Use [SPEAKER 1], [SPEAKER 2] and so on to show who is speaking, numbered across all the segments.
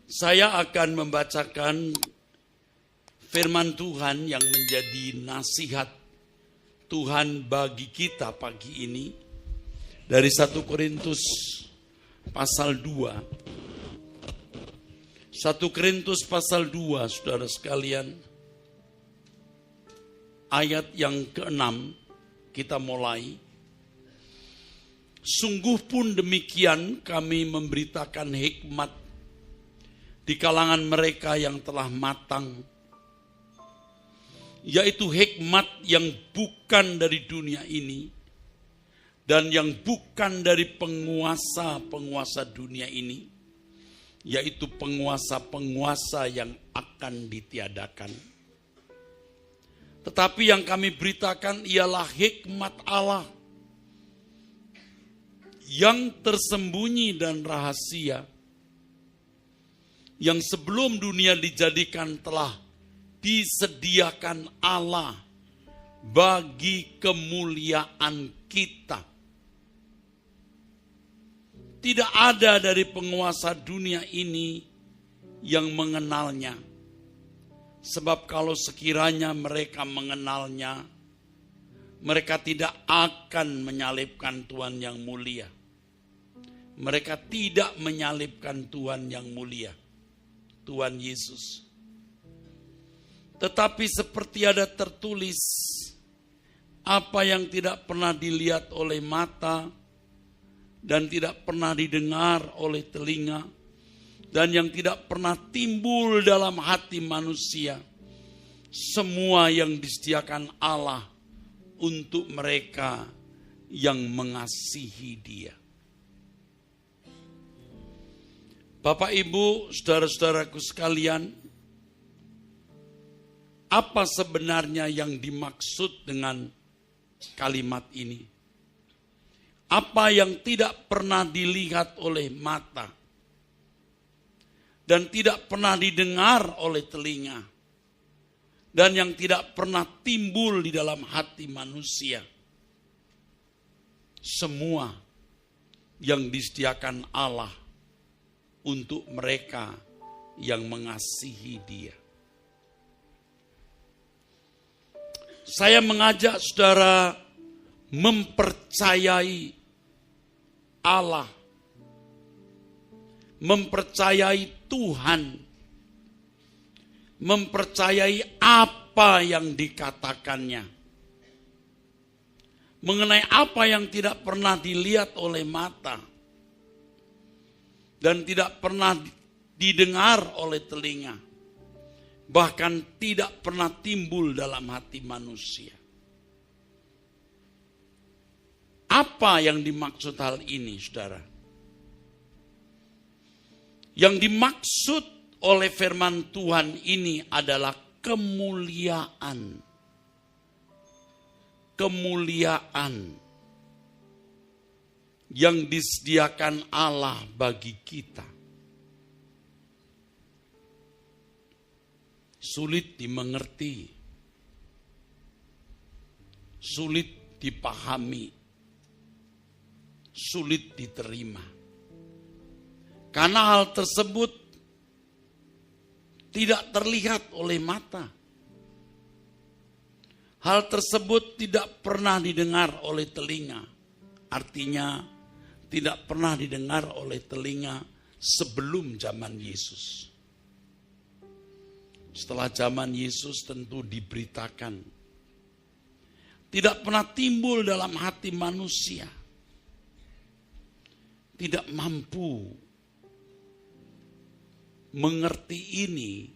[SPEAKER 1] Saya akan membacakan firman Tuhan yang menjadi nasihat Tuhan bagi kita pagi ini dari 1 Korintus pasal 2. 1 Korintus pasal 2, saudara sekalian, ayat yang ke-6 kita mulai. Sungguh pun demikian kami memberitakan hikmat di kalangan mereka yang telah matang, yaitu hikmat yang bukan dari dunia ini dan yang bukan dari penguasa-penguasa dunia ini, yaitu penguasa-penguasa yang akan ditiadakan. Tetapi yang kami beritakan ialah hikmat Allah yang tersembunyi dan rahasia, yang sebelum dunia dijadikan telah disediakan Allah bagi kemuliaan kita. Tidak ada dari penguasa dunia ini yang mengenalnya. Sebab kalau sekiranya mereka mengenalnya, mereka tidak akan menyalibkan Tuhan yang mulia. Mereka tidak menyalibkan Tuhan yang mulia, Tuhan Yesus. Tetapi seperti ada tertulis, apa yang tidak pernah dilihat oleh mata dan tidak pernah didengar oleh telinga dan yang tidak pernah timbul dalam hati manusia, semua yang disediakan Allah untuk mereka yang mengasihi Dia. Bapak, Ibu, saudara-saudaraku sekalian, apa sebenarnya yang dimaksud dengan kalimat ini? Apa yang tidak pernah dilihat oleh mata dan tidak pernah didengar oleh telinga dan yang tidak pernah timbul di dalam hati manusia, semua yang disediakan Allah untuk mereka yang mengasihi Dia. Saya mengajak saudara mempercayai Allah, mempercayai Tuhan, mempercayai apa yang dikatakannya, mengenai apa yang tidak pernah dilihat oleh mata dan tidak pernah didengar oleh telinga, bahkan tidak pernah timbul dalam hati manusia. Apa yang dimaksud hal ini, saudara? Yang dimaksud oleh firman Tuhan ini adalah kemuliaan. Kemuliaan yang disediakan Allah bagi kita. Sulit dimengerti, sulit dipahami, sulit diterima. Karena hal tersebut tidak terlihat oleh mata. Hal tersebut tidak pernah didengar oleh telinga. Artinya tidak pernah didengar oleh telinga sebelum zaman Yesus. Setelah zaman Yesus tentu diberitakan. Tidak pernah timbul dalam hati manusia. Tidak mampu mengerti ini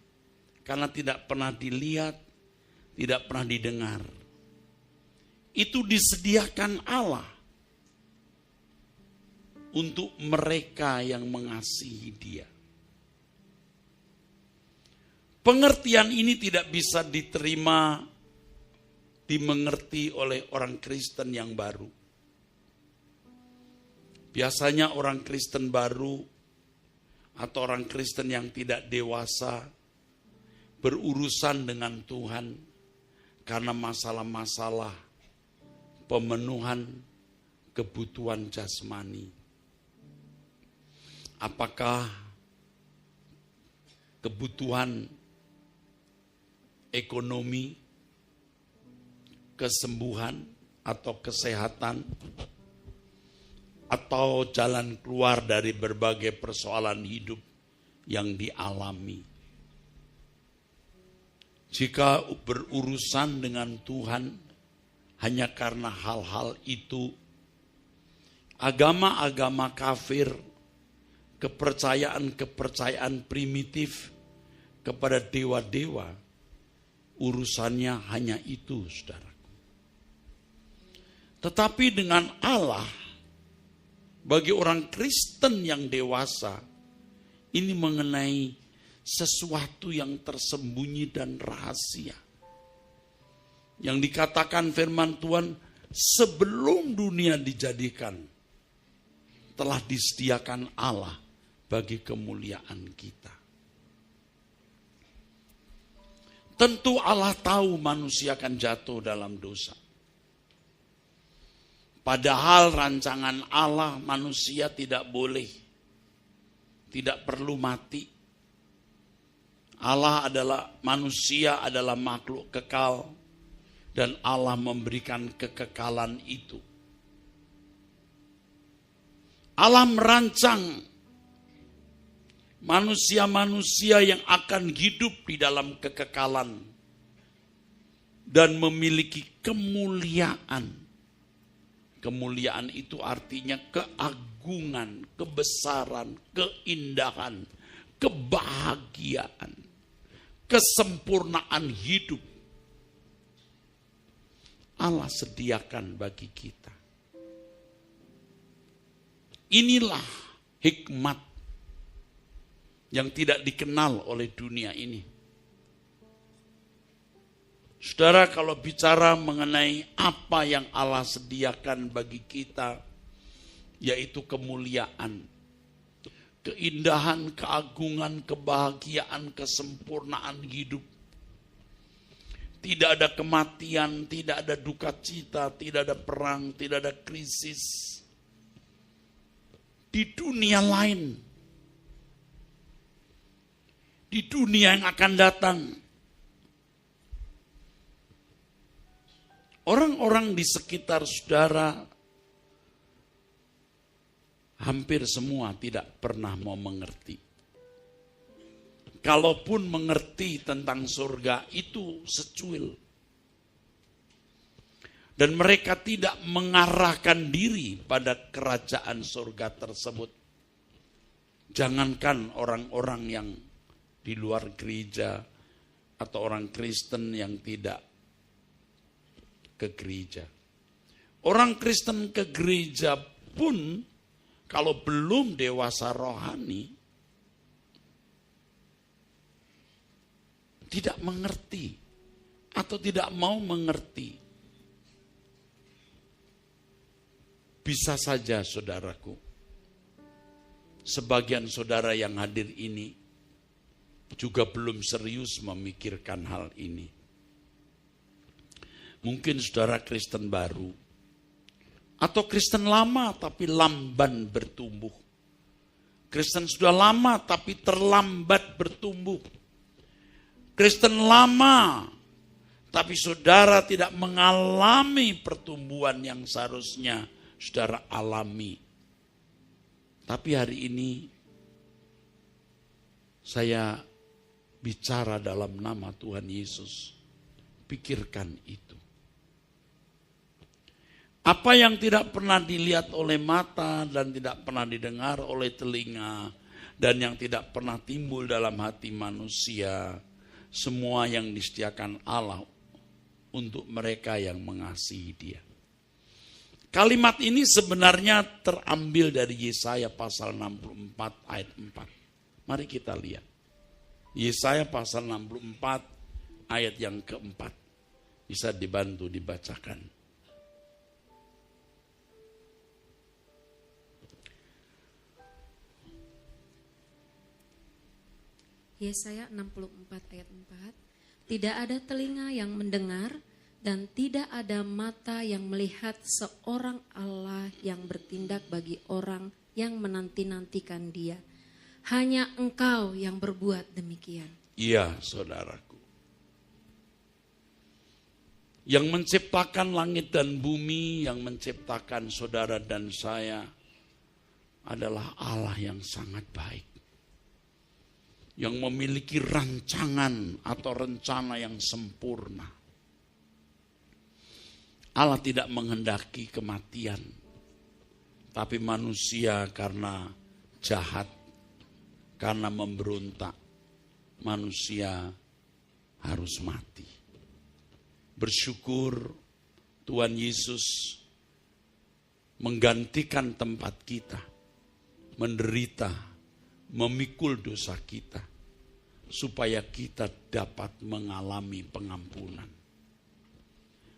[SPEAKER 1] karena tidak pernah dilihat, tidak pernah didengar. Itu disediakan Allah untuk mereka yang mengasihi Dia. Pengertian ini tidak bisa diterima, dimengerti oleh orang Kristen yang baru. Biasanya orang Kristen baru atau orang Kristen yang tidak dewasa berurusan dengan Tuhan karena masalah-masalah pemenuhan kebutuhan jasmani. Apakah kebutuhan ekonomi, kesembuhan atau kesehatan, atau jalan keluar dari berbagai persoalan hidup yang dialami. Jika berurusan dengan Tuhan hanya karena hal-hal itu, agama-agama kafir, kepercayaan-kepercayaan primitif kepada dewa-dewa, urusannya hanya itu, saudara. Tetapi dengan Allah, bagi orang Kristen yang dewasa, ini mengenai sesuatu yang tersembunyi dan rahasia. Yang dikatakan firman Tuhan, sebelum dunia dijadikan, telah disediakan Allah bagi kemuliaan kita. Tentu Allah tahu manusia akan jatuh dalam dosa. Padahal rancangan Allah, manusia tidak boleh, tidak perlu mati. Manusia adalah makhluk kekal, dan Allah memberikan kekekalan itu. Allah merancang manusia-manusia yang akan hidup di dalam kekekalan dan memiliki kemuliaan. Kemuliaan itu artinya keagungan, kebesaran, keindahan, kebahagiaan, kesempurnaan hidup. Allah sediakan bagi kita. Inilah hikmat yang tidak dikenal oleh dunia ini. Saudara, kalau bicara mengenai apa yang Allah sediakan bagi kita, yaitu kemuliaan, keindahan, keagungan, kebahagiaan, kesempurnaan hidup. Tidak ada kematian, tidak ada duka cita, tidak ada perang, tidak ada krisis. Di dunia lain, di dunia yang akan datang, orang-orang di sekitar saudara hampir semua tidak pernah mau mengerti. Kalaupun mengerti tentang surga itu secuil. Dan mereka tidak mengarahkan diri pada kerajaan surga tersebut. Jangankan orang-orang yang di luar gereja atau orang Kristen yang tidak ke gereja. Orang Kristen ke gereja pun kalau belum dewasa rohani tidak mengerti atau tidak mau mengerti. Bisa saja saudaraku, sebagian saudara yang hadir ini juga belum serius memikirkan hal ini. Mungkin saudara Kristen baru, atau Kristen lama tapi lamban bertumbuh. Kristen sudah lama tapi terlambat bertumbuh. Kristen lama tapi saudara tidak mengalami pertumbuhan yang seharusnya saudara alami. Tapi hari ini saya bicara dalam nama Tuhan Yesus. Pikirkan itu. Apa yang tidak pernah dilihat oleh mata dan tidak pernah didengar oleh telinga dan yang tidak pernah timbul dalam hati manusia, semua yang disediakan Allah untuk mereka yang mengasihi Dia. Kalimat ini sebenarnya terambil dari Yesaya pasal 64 ayat 4. Mari kita lihat. Yesaya pasal 64 ayat yang keempat. Bisa dibantu dibacakan.
[SPEAKER 2] Yesaya 64 ayat 4. Tidak ada telinga yang mendengar dan tidak ada mata yang melihat seorang Allah yang bertindak bagi orang yang menanti-nantikan Dia. hanya Engkau yang berbuat demikian.
[SPEAKER 1] Iya, saudaraku. Yang menciptakan langit dan bumi, yang menciptakan saudara dan saya adalah Allah yang sangat baik. Yang memiliki rancangan atau rencana yang sempurna. Allah tidak menghendaki kematian, tapi manusia karena jahat, karena memberontak, manusia harus mati. Bersyukur Tuhan Yesus menggantikan tempat kita, menderita, memikul dosa kita, supaya kita dapat mengalami pengampunan.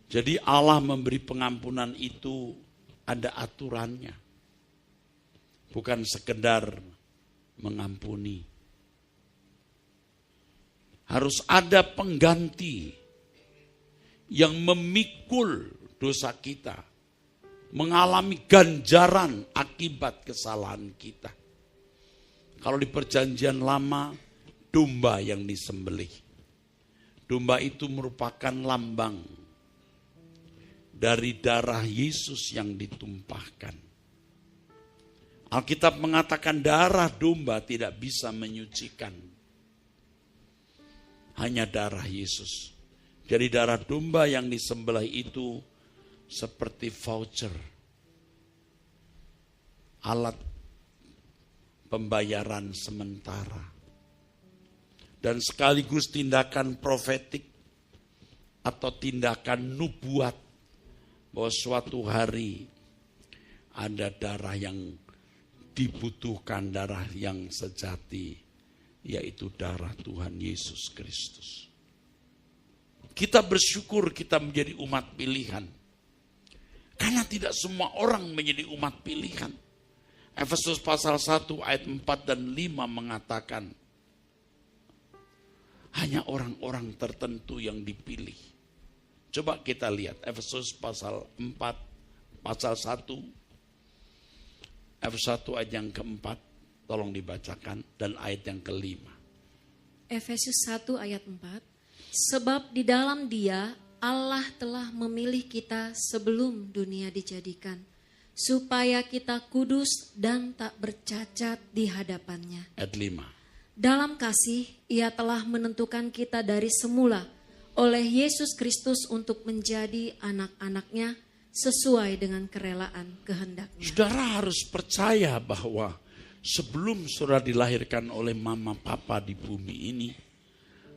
[SPEAKER 1] Jadi Allah memberi pengampunan itu ada aturannya. Bukan sekedar mengampuni. Harus ada pengganti yang memikul dosa kita, mengalami ganjaran akibat kesalahan kita. Kalau di perjanjian lama, domba yang disembelih. Domba itu merupakan lambang dari darah Yesus yang ditumpahkan. Alkitab mengatakan darah domba tidak bisa menyucikan. Hanya darah Yesus. Jadi darah domba yang disembelih itu seperti voucher. Alat pembayaran sementara. Dan sekaligus tindakan profetik atau tindakan nubuat bahwa suatu hari ada darah yang dibutuhkan, darah yang sejati, yaitu darah Tuhan Yesus Kristus. Kita bersyukur kita menjadi umat pilihan. Karena tidak semua orang menjadi umat pilihan. Efesus pasal 1 ayat 4 dan 5 mengatakan, hanya orang-orang tertentu yang dipilih. Coba kita lihat Efesus pasal 4, pasal 1, Efesus 1 ayat yang keempat, tolong dibacakan, dan ayat yang kelima.
[SPEAKER 2] Efesus 1 ayat 4, sebab di dalam Dia Allah telah memilih kita sebelum dunia dijadikan, supaya kita kudus dan tak bercacat di hadapan-Nya.
[SPEAKER 1] Ayat 5.
[SPEAKER 2] Dalam kasih Ia telah menentukan kita dari semula oleh Yesus Kristus untuk menjadi anak-anak-Nya sesuai dengan kerelaan kehendak-Nya.
[SPEAKER 1] Saudara harus percaya bahwa sebelum saudara dilahirkan oleh mama papa di bumi ini,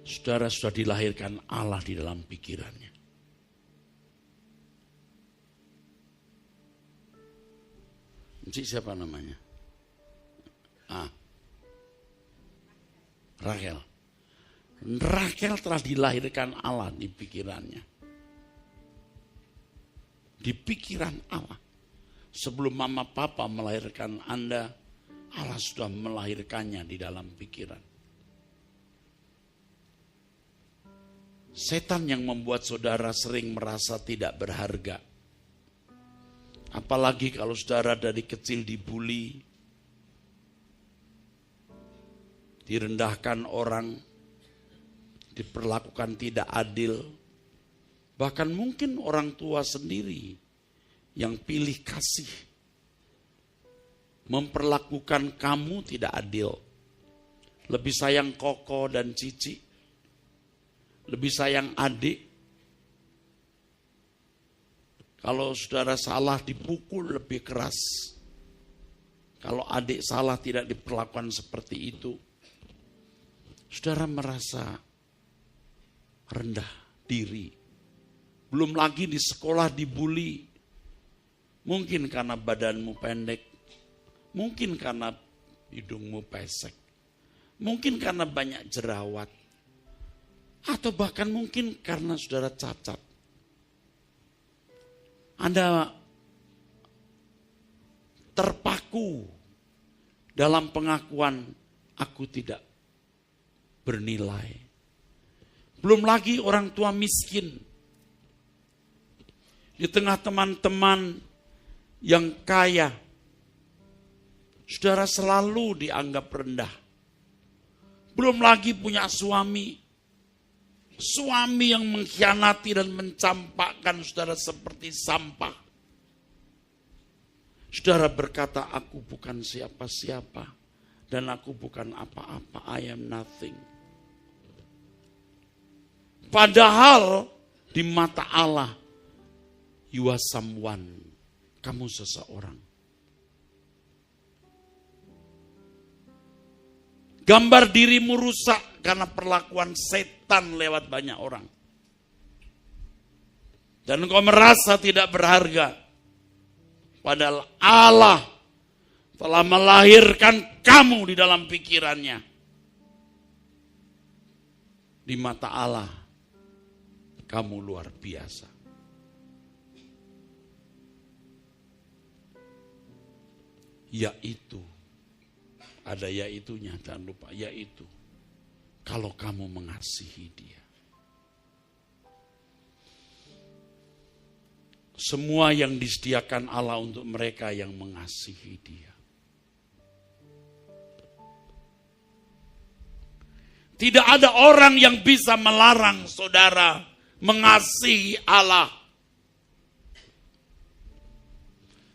[SPEAKER 1] saudara sudah dilahirkan Allah di dalam pikirannya. Encik siapa namanya? Rachel. Rachel telah dilahirkan Allah di pikirannya. Di pikiran Allah. Sebelum mama papa melahirkan Anda, Allah sudah melahirkannya di dalam pikiran. Setan yang membuat saudara sering merasa tidak berharga. Apalagi kalau saudara dari kecil dibully, direndahkan orang, diperlakukan tidak adil. Bahkan mungkin orang tua sendiri yang pilih kasih, memperlakukan kamu tidak adil. Lebih sayang koko dan cici, lebih sayang adik. Kalau saudara salah dipukul lebih keras. Kalau adik salah tidak diperlakukan seperti itu. Saudara merasa rendah diri. Belum lagi di sekolah dibully. Mungkin karena badanmu pendek. Mungkin karena hidungmu pesek. Mungkin karena banyak jerawat. Atau bahkan mungkin karena saudara cacat. Anda terpaku dalam pengakuan aku tidak bernilai. Belum lagi orang tua miskin. Di tengah teman-teman yang kaya, saudara selalu dianggap rendah. Belum lagi punya suami. Suami yang mengkhianati dan mencampakkan saudara seperti sampah. Saudara berkata, aku bukan siapa-siapa. Dan aku bukan apa-apa, I am nothing. Padahal di mata Allah, you are someone. Kamu seseorang. Gambar dirimu rusak karena perlakuan setan lewat banyak orang. Dan engkau merasa tidak berharga. Padahal Allah telah melahirkan kamu di dalam pikirannya. Di mata Allah, kamu luar biasa. Yaitu, ada yaitunya, jangan lupa, yaitu kalau kamu mengasihi Dia. Semua yang disediakan Allah untuk mereka yang mengasihi Dia. Tidak ada orang yang bisa melarang saudara mengasihi Allah.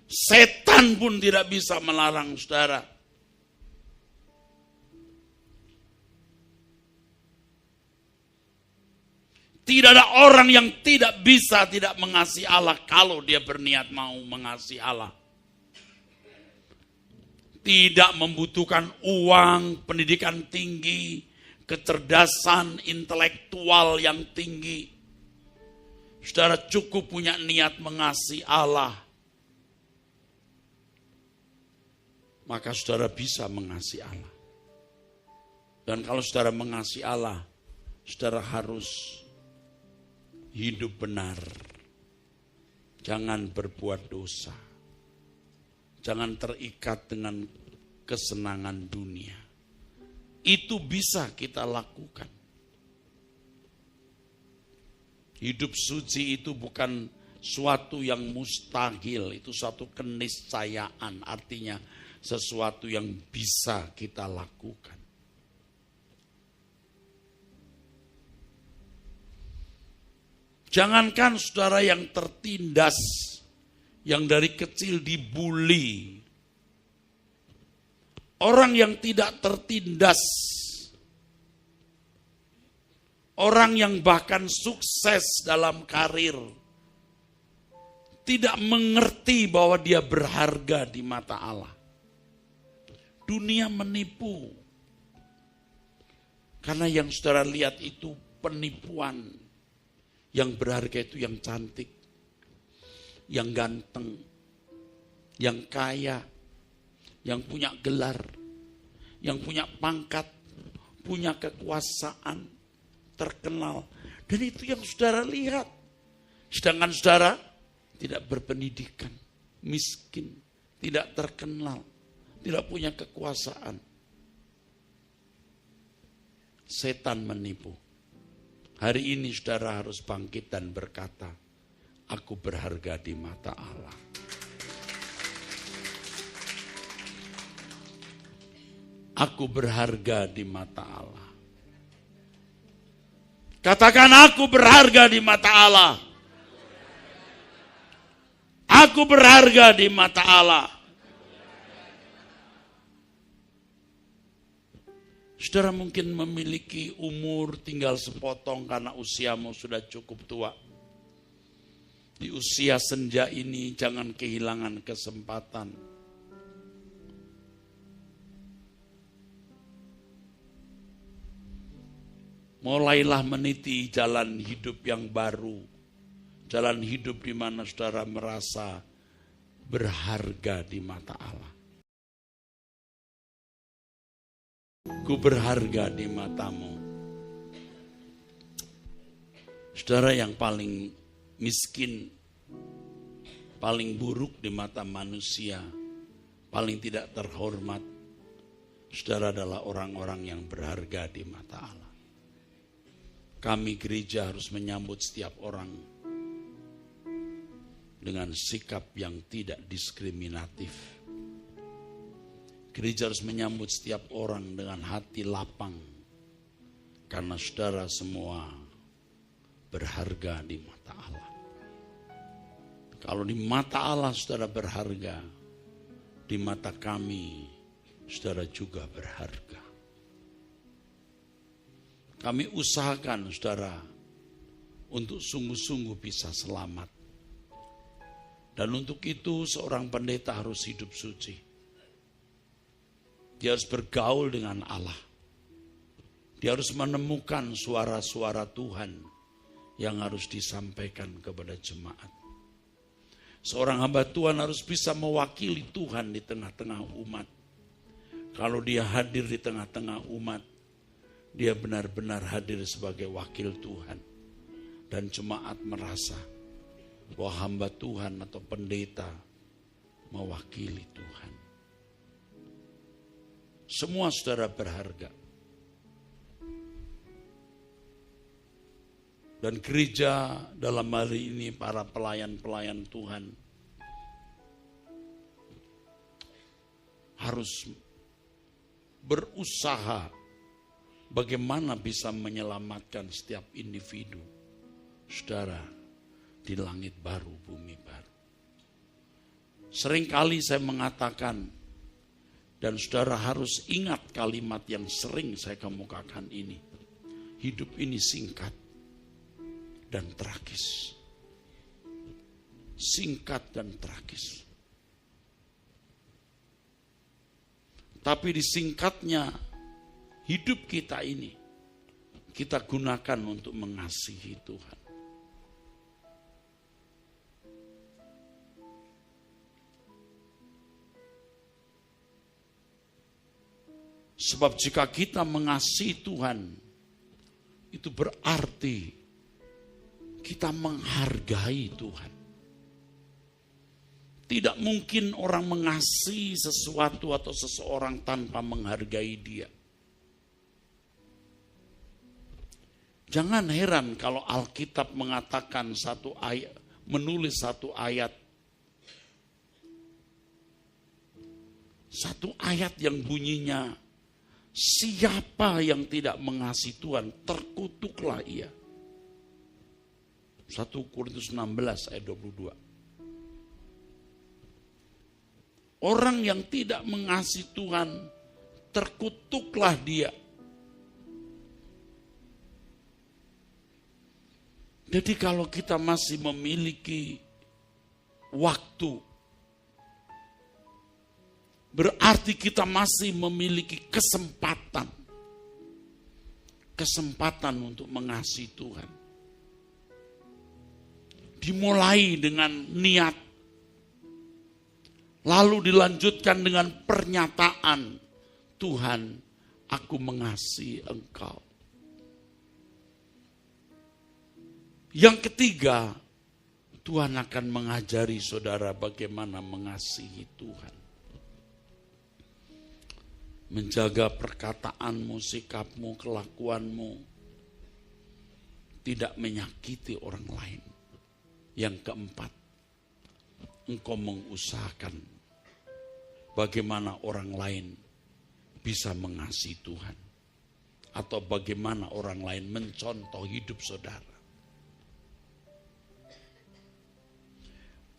[SPEAKER 1] Setan pun tidak bisa melarang saudara. Tidak ada orang yang tidak bisa tidak mengasihi Allah kalau dia berniat mau mengasihi Allah. Tidak membutuhkan uang, pendidikan tinggi, kecerdasan intelektual yang tinggi. Saudara cukup punya niat mengasihi Allah. Maka saudara bisa mengasihi Allah. Dan kalau saudara mengasihi Allah, saudara harus hidup benar. Jangan berbuat dosa. Jangan terikat dengan kesenangan dunia. Itu bisa kita lakukan. Hidup suci itu bukan suatu yang mustahil. Itu suatu keniscayaan. Artinya sesuatu yang bisa kita lakukan. Jangankan saudara yang tertindas, yang dari kecil dibully. Orang yang tidak tertindas, orang yang bahkan sukses dalam karir, tidak mengerti bahwa dia berharga di mata Allah. Dunia menipu. Karena yang saudara lihat itu penipuan. Yang berharga itu yang cantik, yang ganteng, yang kaya, yang punya gelar, yang punya pangkat, punya kekuasaan, terkenal. Dan itu yang saudara lihat. Sedangkan saudara tidak berpendidikan, miskin, tidak terkenal, tidak punya kekuasaan. Setan menipu. Hari ini saudara harus bangkit dan berkata, aku berharga di mata Allah. Aku berharga di mata Allah. Katakan, aku berharga di mata Allah. Aku berharga di mata Allah. Saudara mungkin memiliki umur tinggal sepotong karena usiamu sudah cukup tua. Di usia senja ini jangan kehilangan kesempatan. Mulailah meniti jalan hidup yang baru. Jalan hidup di mana saudara merasa berharga di mata Allah. Ku berharga di matamu. Saudara yang paling miskin, paling buruk di mata manusia, paling tidak terhormat, saudara adalah orang-orang yang berharga di mata Allah. Kami gereja harus menyambut setiap orang dengan sikap yang tidak diskriminatif. Gereja harus menyambut setiap orang dengan hati lapang. Karena saudara semua berharga di mata Allah. Kalau di mata Allah saudara berharga, di mata kami saudara juga berharga. Kami usahakan saudara untuk sungguh-sungguh bisa selamat. Dan untuk itu seorang pendeta harus hidup suci. Dia harus bergaul dengan Allah. Dia harus menemukan suara-suara Tuhan yang harus disampaikan kepada jemaat. Seorang hamba Tuhan harus bisa mewakili Tuhan di tengah-tengah umat. Kalau dia hadir di tengah-tengah umat, dia benar-benar hadir sebagai wakil Tuhan. Dan jemaat merasa bahwa hamba Tuhan atau pendeta mewakili Tuhan. Semua saudara berharga. Dan gereja dalam hari ini, para pelayan-pelayan Tuhan harus berusaha bagaimana bisa menyelamatkan setiap individu saudara di langit baru, bumi baru. Seringkali saya mengatakan, dan saudara harus ingat kalimat yang sering saya kemukakan ini. Hidup ini singkat dan tragis. Singkat dan tragis. Tapi di singkatnya hidup kita ini, kita gunakan untuk mengasihi Tuhan. Sebab jika kita mengasihi Tuhan, itu berarti kita menghargai Tuhan. Tidak mungkin orang mengasihi sesuatu atau seseorang tanpa menghargai dia. Jangan heran kalau Alkitab mengatakan satu ayat, menulis satu ayat. Satu ayat yang bunyinya, siapa yang tidak mengasihi Tuhan, terkutuklah ia. 1 Korintus 16 ayat 22. Orang yang tidak mengasihi Tuhan, terkutuklah dia. Jadi kalau kita masih memiliki waktu, berarti kita masih memiliki kesempatan untuk mengasihi Tuhan. Dimulai dengan niat, lalu dilanjutkan dengan pernyataan, Tuhan, aku mengasihi Engkau. Yang ketiga, Tuhan akan mengajari saudara bagaimana mengasihi Tuhan. Menjaga perkataanmu, sikapmu, kelakuanmu, tidak menyakiti orang lain. Yang keempat, engkau mengusahakan bagaimana orang lain bisa mengasihi Tuhan. Atau bagaimana orang lain mencontoh hidup saudara.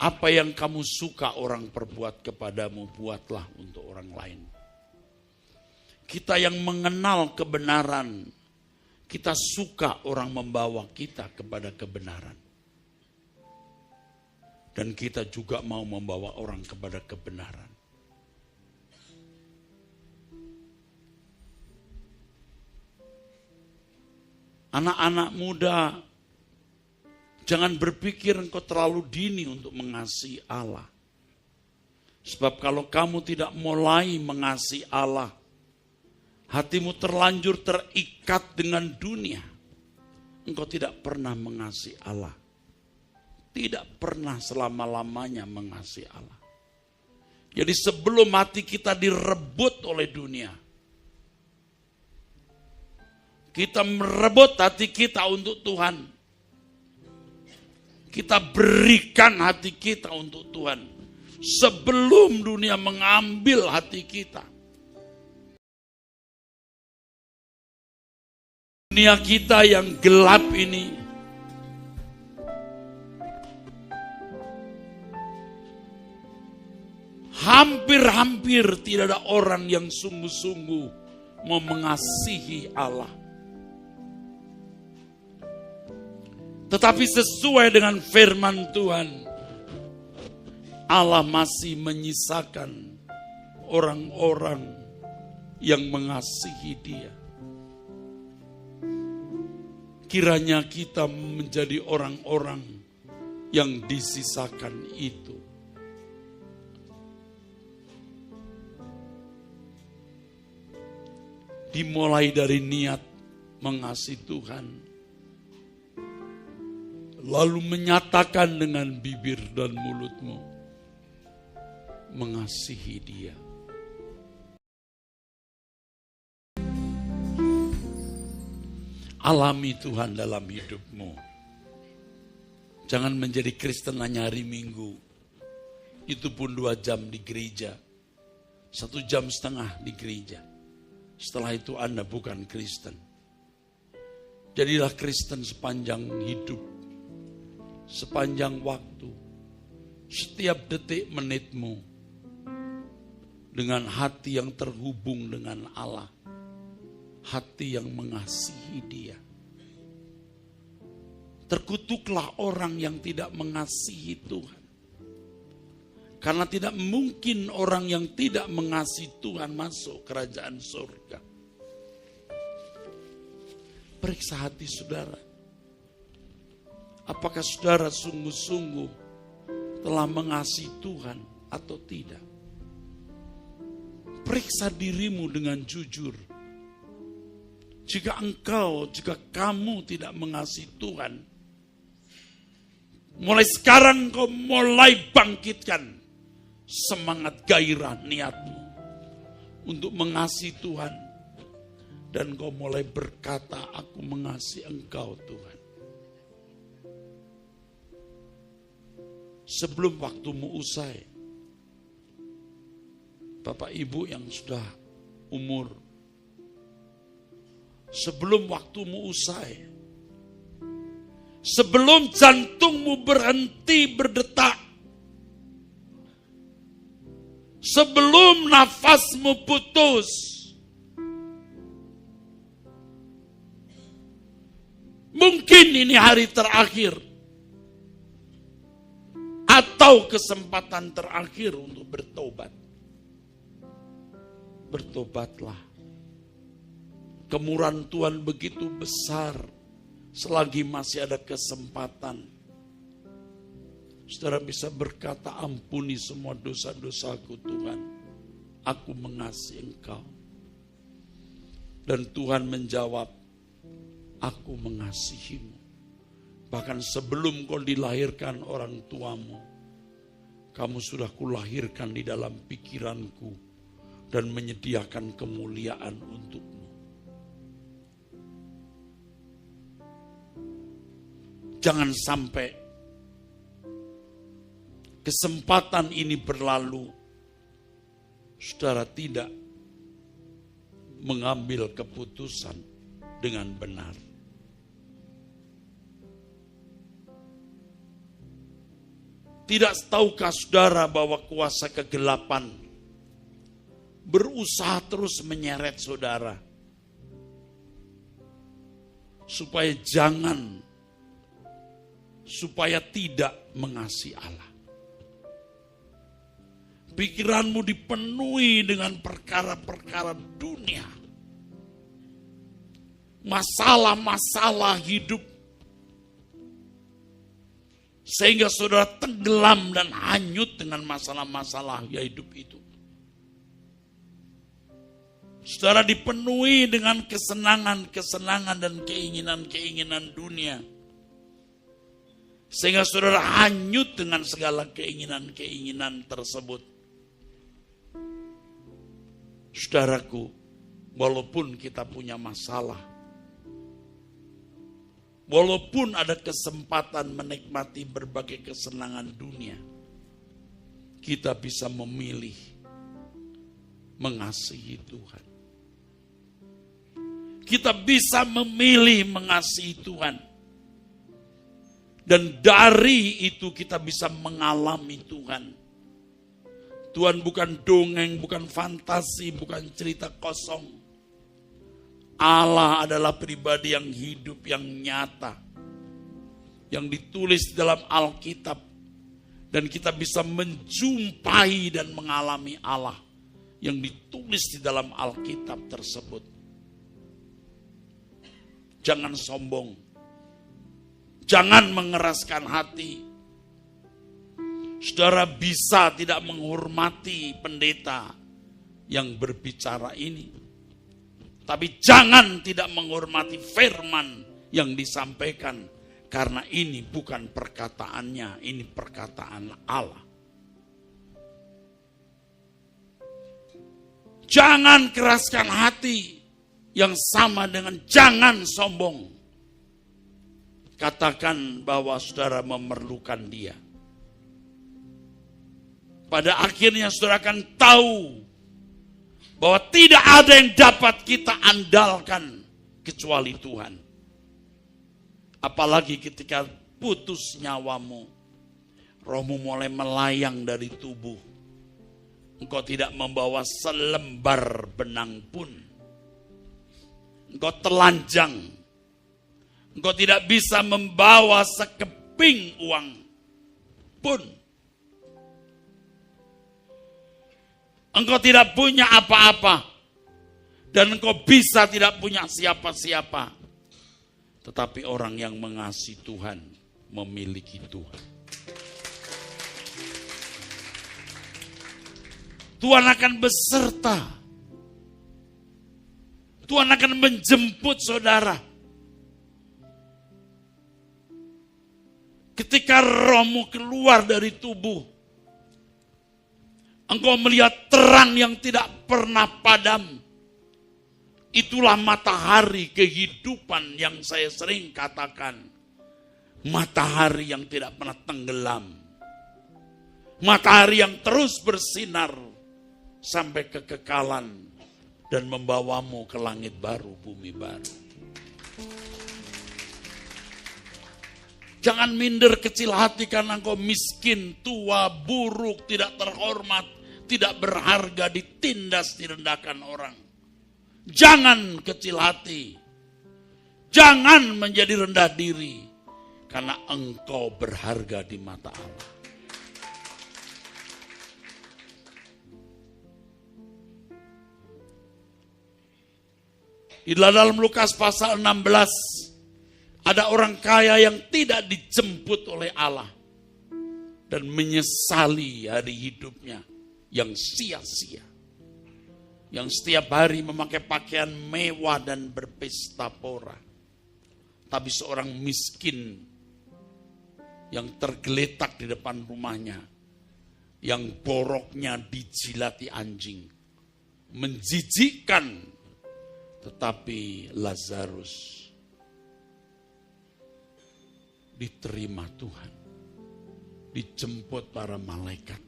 [SPEAKER 1] Apa yang kamu suka orang perbuat kepadamu, buatlah untuk orang lain. Kita yang mengenal kebenaran, kita suka orang membawa kita kepada kebenaran. Dan kita juga mau membawa orang kepada kebenaran. Anak-anak muda, jangan berpikir engkau terlalu dini untuk mengasihi Allah. Sebab kalau kamu tidak mulai mengasihi Allah, hatimu terlanjur terikat dengan dunia, engkau tidak pernah mengasihi Allah. Tidak pernah selama-lamanya mengasihi Allah. Jadi sebelum hati kita direbut oleh dunia, kita merebut hati kita untuk Tuhan. Kita berikan hati kita untuk Tuhan. Sebelum dunia mengambil hati kita, Dunia kita yang gelap ini, hampir-hampir tidak ada orang yang sungguh-sungguh mau mengasihi Allah. Tetapi sesuai dengan firman Tuhan, Allah masih menyisakan orang-orang yang mengasihi Dia. Kiranya kita menjadi orang-orang yang disisakan itu. Dimulai dari niat mengasihi Tuhan, lalu menyatakan dengan bibir dan mulutmu mengasihi Dia. Alami Tuhan dalam hidupmu. Jangan menjadi Kristen hanya hari Minggu. Itu pun 2 jam di gereja, 1,5 jam di gereja. Setelah itu Anda bukan Kristen. Jadilah Kristen sepanjang hidup, sepanjang waktu, setiap detik menitmu, dengan hati yang terhubung dengan Allah, hati yang mengasihi Dia. Terkutuklah orang yang tidak mengasihi Tuhan. Karena tidak mungkin orang yang tidak mengasihi Tuhan masuk kerajaan surga. Periksa hati saudara. Apakah saudara sungguh-sungguh telah mengasihi Tuhan atau tidak? Periksa dirimu dengan jujur. Jika kamu tidak mengasihi Tuhan, mulai sekarang kau mulai bangkitkan semangat gairah niatmu untuk mengasihi Tuhan. Dan kau mulai berkata, aku mengasihi Engkau Tuhan. Sebelum waktumu usai, Bapak Ibu yang sudah umur, sebelum waktumu usai, sebelum jantungmu berhenti berdetak, sebelum nafasmu putus, mungkin ini hari terakhir atau kesempatan terakhir untuk bertobat. Bertobatlah. Kemurahan Tuhan begitu besar, selagi masih ada kesempatan. Saudara bisa berkata, ampuni semua dosa-dosaku Tuhan, aku mengasihi Engkau. Dan Tuhan menjawab, aku mengasihimu. Bahkan sebelum kau dilahirkan orang tuamu, kamu sudah kulahirkan di dalam pikiranku dan menyediakan kemuliaan untukmu. Jangan sampai kesempatan ini berlalu, saudara tidak mengambil keputusan dengan benar. Tidak tahukah saudara bahwa kuasa kegelapan berusaha terus menyeret saudara supaya tidak mengasihi Allah. Pikiranmu dipenuhi dengan perkara-perkara dunia, masalah-masalah hidup, sehingga saudara tenggelam dan hanyut dengan masalah-masalah hidup itu. Saudara dipenuhi dengan kesenangan-kesenangan dan keinginan-keinginan dunia, sehingga saudara hanyut dengan segala keinginan-keinginan tersebut. Saudaraku, walaupun kita punya masalah, walaupun ada kesempatan menikmati berbagai kesenangan dunia, kita bisa memilih mengasihi Tuhan. kita bisa memilih mengasihi Tuhan. Dan dari itu kita bisa mengalami Tuhan. Tuhan bukan dongeng, bukan fantasi, bukan cerita kosong. Allah adalah pribadi yang hidup, yang nyata. Yang ditulis dalam Alkitab. Dan kita bisa menjumpai dan mengalami Allah yang ditulis di dalam Alkitab tersebut. Jangan sombong. Jangan mengeraskan hati. Saudara bisa tidak menghormati pendeta yang berbicara ini. Tapi jangan tidak menghormati firman yang disampaikan. Karena ini bukan perkataannya, ini perkataan Allah. Jangan keraskan hati. Yang sama dengan jangan sombong. Katakan bahwa saudara memerlukan dia. Pada akhirnya saudara akan tahu bahwa tidak ada yang dapat kita andalkan kecuali Tuhan. Apalagi ketika putus nyawamu, rohmu mulai melayang dari tubuh. Engkau tidak membawa selembar benang pun. Engkau telanjang. Engkau tidak bisa membawa sekeping uang pun. Engkau tidak punya apa-apa. Dan engkau bisa tidak punya siapa-siapa. Tetapi orang yang mengasihi Tuhan memiliki Tuhan. Tuhan akan beserta. Tuhan akan menjemput saudara. Ketika rohmu keluar dari tubuh, engkau melihat terang yang tidak pernah padam. Itulah matahari kehidupan yang saya sering katakan. Matahari yang tidak pernah tenggelam. Matahari yang terus bersinar sampai kekekalan. Dan membawamu ke langit baru, bumi baru. Jangan minder kecil hati karena engkau miskin, tua, buruk, tidak terhormat, tidak berharga, ditindas, direndahkan orang. Jangan kecil hati. Jangan menjadi rendah diri. Karena engkau berharga di mata Allah. Di dalam Lukas pasal 16, ada orang kaya yang tidak dijemput oleh Allah. Dan menyesali hari hidupnya yang sia-sia. Yang setiap hari memakai pakaian mewah dan berpesta pora. Tapi seorang miskin yang tergeletak di depan rumahnya. Yang boroknya dijilati anjing. Menjijikkan. Tetapi Lazarus diterima Tuhan. Dijemput para malaikat.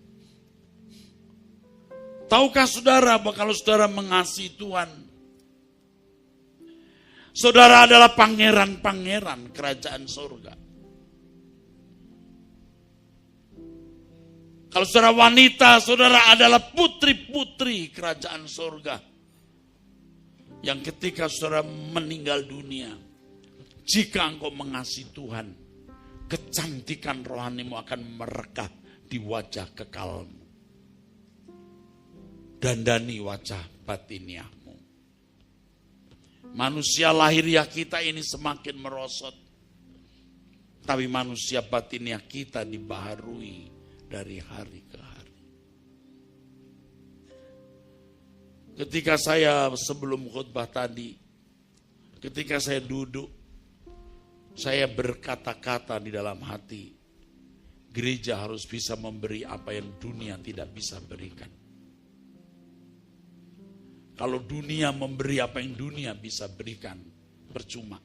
[SPEAKER 1] Tahukah saudara bahwa kalau saudara mengasihi Tuhan, saudara adalah pangeran-pangeran kerajaan surga. Kalau saudara wanita, saudara adalah putri-putri kerajaan surga. Yang ketika saudara meninggal dunia, jika engkau mengasihi Tuhan, kecantikan rohanimu akan merekah di wajah kekalmu. Dandani wajah batiniahmu. Manusia lahiriah kita ini semakin merosot. Tapi manusia batiniah kita dibaharui dari hari ke hari. Ketika saya sebelum khutbah tadi, ketika saya duduk, saya berkata-kata di dalam hati, gereja harus bisa memberi apa yang dunia tidak bisa berikan. Kalau dunia memberi apa yang dunia bisa berikan, percuma.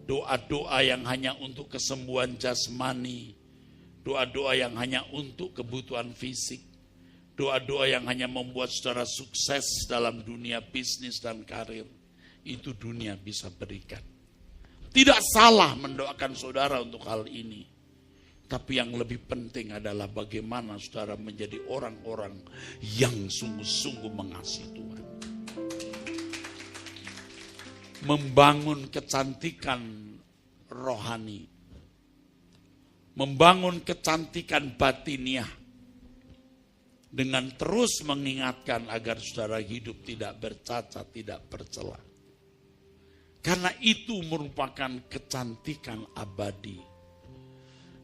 [SPEAKER 1] Doa-doa yang hanya untuk kesembuhan jasmani, doa-doa yang hanya untuk kebutuhan fisik, Doa-doa yang hanya membuat saudara sukses dalam dunia bisnis dan karir, itu dunia bisa berikan. Tidak salah mendoakan saudara untuk hal ini. Tapi yang lebih penting adalah bagaimana saudara menjadi orang-orang yang sungguh-sungguh mengasihi Tuhan. Membangun kecantikan rohani. Membangun kecantikan batiniah. Dengan terus mengingatkan agar saudara hidup tidak bercacat, tidak bercela. Karena itu merupakan kecantikan abadi.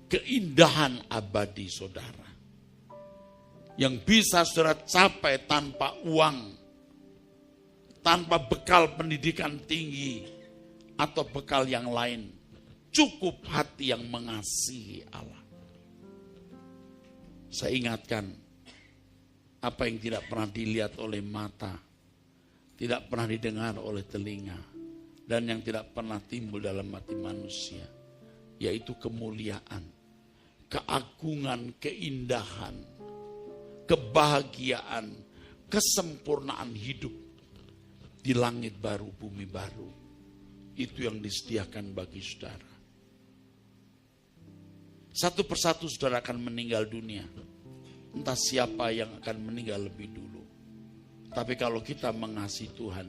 [SPEAKER 1] Keindahan abadi saudara. Yang bisa saudara capai tanpa uang. Tanpa bekal pendidikan tinggi. Atau bekal yang lain. Cukup hati yang mengasihi Allah. Saya ingatkan. Apa yang tidak pernah dilihat oleh mata. Tidak pernah didengar oleh telinga. Dan yang tidak pernah timbul dalam hati manusia. Yaitu kemuliaan. Keagungan, keindahan. Kebahagiaan. Kesempurnaan hidup. Di langit baru, bumi baru. Itu yang disediakan bagi saudara. Satu persatu saudara akan meninggal dunia. Entah siapa yang akan meninggal lebih dulu. Tapi kalau kita mengasihi Tuhan,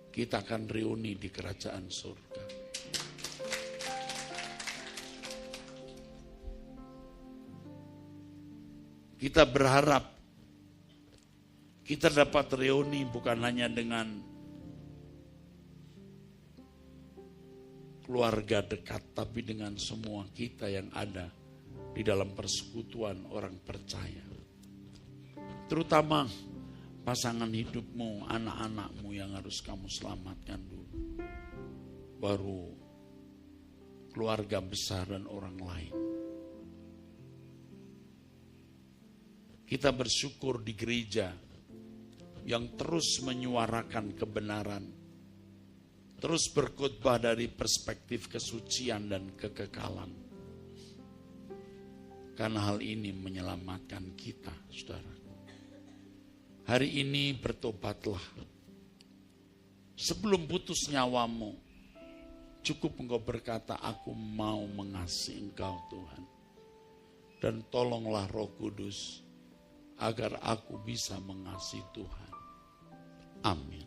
[SPEAKER 1] kita akan reuni di kerajaan surga. Kita berharap kita dapat reuni bukan hanya dengan keluarga dekat, tapi dengan semua kita yang ada di dalam persekutuan orang percaya. Terutama pasangan hidupmu, anak-anakmu yang harus kamu selamatkan dulu. Baru keluarga besar dan orang lain. Kita bersyukur di gereja yang terus menyuarakan kebenaran. Terus berkhotbah dari perspektif kesucian dan kekekalan. Karena hal ini menyelamatkan kita, saudara. Hari ini bertobatlah. Sebelum putus nyawamu, cukup engkau berkata, aku mau mengasihi engkau Tuhan. Dan tolonglah Roh Kudus, agar aku bisa mengasihi Tuhan. Amin.